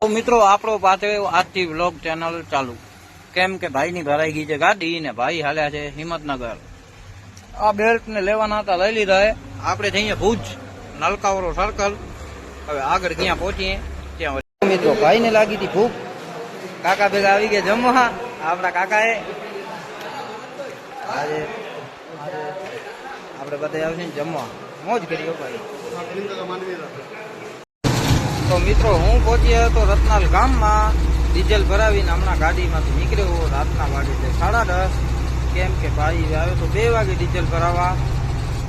તો મિત્રો આપણો પાસે આજથી વ્લોગ ચેનલ ચાલુ, કેમ કે ભાઈની ભરાઈ ગઈ છે ગાડી ને ભાઈ હાલ્યા છે હિંમતનગર. આ બેલ્ટ ને લેવાના હતા, લઈ લીધા. આપણે જઈએ ભુજ નલકાવરો સર્કલ. હવે આગળ ક્યાં પહોંચીએ ત્યાં. મિત્રો ભાઈને લાગી હતી ભૂખ, કાકા ભેગા આવી ગયા જમવા. આપણા કાકાએ આજે આપણે બધા આવશે જમવા, મોજ કરી ભાઈ. તો મિત્રો હું પહોંચ્યો હતો રત્નાલ ગામમાં. ડીઝલ ભરાવીને હમણાં ગાડીમાંથી નીકળ્યો. રાતના વાગે છે 10:30, કેમ કે ભાઈ આવ્યો તો 2 વાગે ડીઝલ ભરાવા.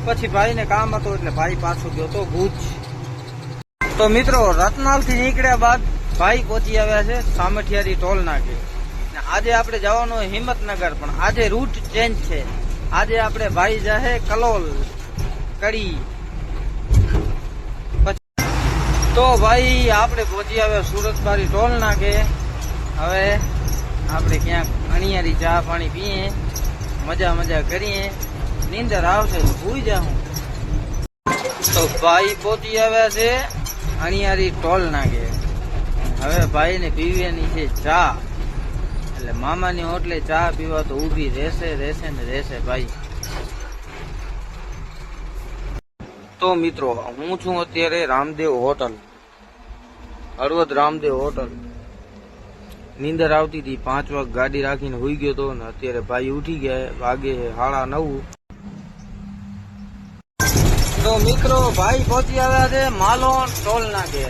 પછી ભાઈને કામ હતું એટલે ભાઈ પાછો ગયો તો ભુજ. તો મિત્રો રતનાલથી નીકળ્યા બાદ ભાઈ પહોંચી આવ્યા છે સામઠિયારી ટોલ નાકે. આજે આપણે જવાનું હોય હિંમતનગર, પણ આજે રૂટ ચેન્જ છે. આજે આપણે ભાઈ જાહે કલોલ કડી. તો ભાઈ આપણે પહોંચી આવ્યા સુરતબારી ટોલ નાકે. હવે આપણે ક્યાંક અણિયારી ચા પાણી પીએ, મજા કરીએ. નીંદર આવશે તો સુઈ જાઉં. તો ભાઈ પહોંચી આવ્યા છે અણિયારી ટોલ નાકે. હવે ભાઈને પીવાની છે ચા, એટલે મામાની હોટલે ચા પીવા તો ઊભી રહેશે ભાઈ. તો મિત્રો હું છું અત્યારે રામદેવ હોટલ, હળવદ રામદેવ હોટલ. નીંદર આવતી હતી, 5 વાગે ગાડી રાખીને હોઈ ગયો હતો ને અત્યારે ભાઈ ઉઠી ગયા. વાગે 9:30. તો મિત્રો ભાઈ પહોંચી આવ્યા છે માલોન ટોલ નાકે.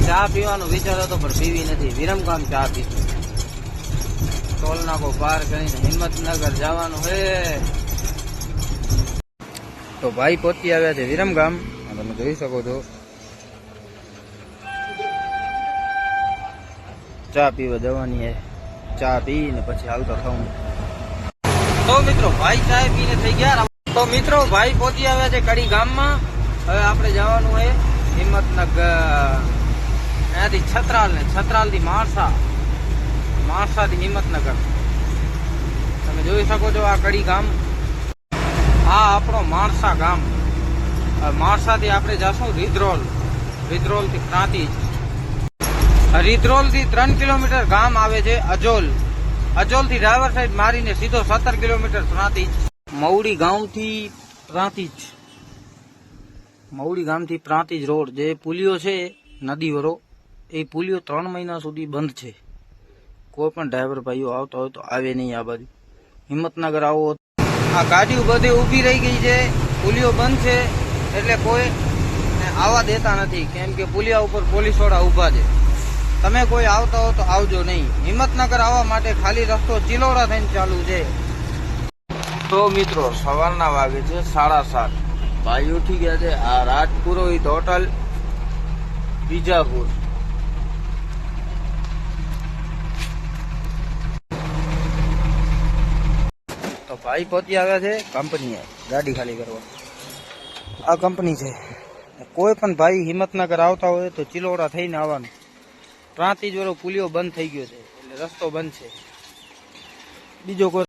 ચા પીવાનો વિચાર હતો પણ પીવી નથી. વિરમગામ ચા પીધી. ટોલ નાકો પાર કરીને હિંમતનગર જવાનું હે. તો ભાઈ પહોંચી આવ્યા છે વિરમગામ, તમે જોઈ શકો છો. ચા પીવા જવાની હે. ચા પીને પછી હાલતો થવું. તો મિત્રો ભાઈ ચા પીને થઈ ગયા. તો મિત્રો ભાઈ પહોંચી આવ્યા છે કડી ગામમાં. હવે આપણે જવાનું હોય હિંમતનગર. અહીંયાથી છત્રાલ ને છત્રાલથી માણસાથી હિંમતનગર. તમે જોઈ શકો છો આ કડી ગામ. આ આપણો માણસા ગામ. માણસાથી આપણે જશું રિદ્રોલથી પ્રાંતિજ. રિદ્રોલથી 3 કિલોમીટર ગામ આવે છે અજોલથી ડ્રાઈવર સાઈડ મારીને સીધો 17 કિલોમીટર પ્રાંતિજ. મવડી ગામથી પ્રાંતિજ રોડ જે પુલિયો છે નદીવાળો, એ પુલિયો 3 મહિના સુધી બંધ છે. કોઈ પણ ડ્રાઈવર ભાઈઓ આવતા હોય તો આવે નહીં આ બાજુ. હિંમતનગર આવો. આ ગાડીઓ બધી ઊભી રહી ગઈ છે, પુલિયો બંધ છે એટલે કોઈ આવવા દેતા નથી, કેમ કે પુલિયા ઉપર પોલીસવાળા ઊભા છે. તમે કોઈ આવતા હો તો આવજો નહીં. હિંમતનગર આવવા માટે ખાલી રસ્તો ચિલોડા થઈને ચાલુ છે. તો મિત્રો સવારના વાગે છે 7:30. ભાઈ ઉઠી ગયા છે. આ રાજપુરોહિત હોટલ બીજાપુર. તો ભાઈ પહોંચી આવ્યા છે કંપનીએ ગાડી ખાલી કરવા. આ કંપની છે. કોઈ પણ ભાઈ હિંમતનગર આવતા હોય તો ચિલોડા થઈને આવવાનું. પ્રાંતિજ વાળો પુલિયો બંધ થઈ ગયો છે એટલે રસ્તો બંધ છે. બીજો કોઈ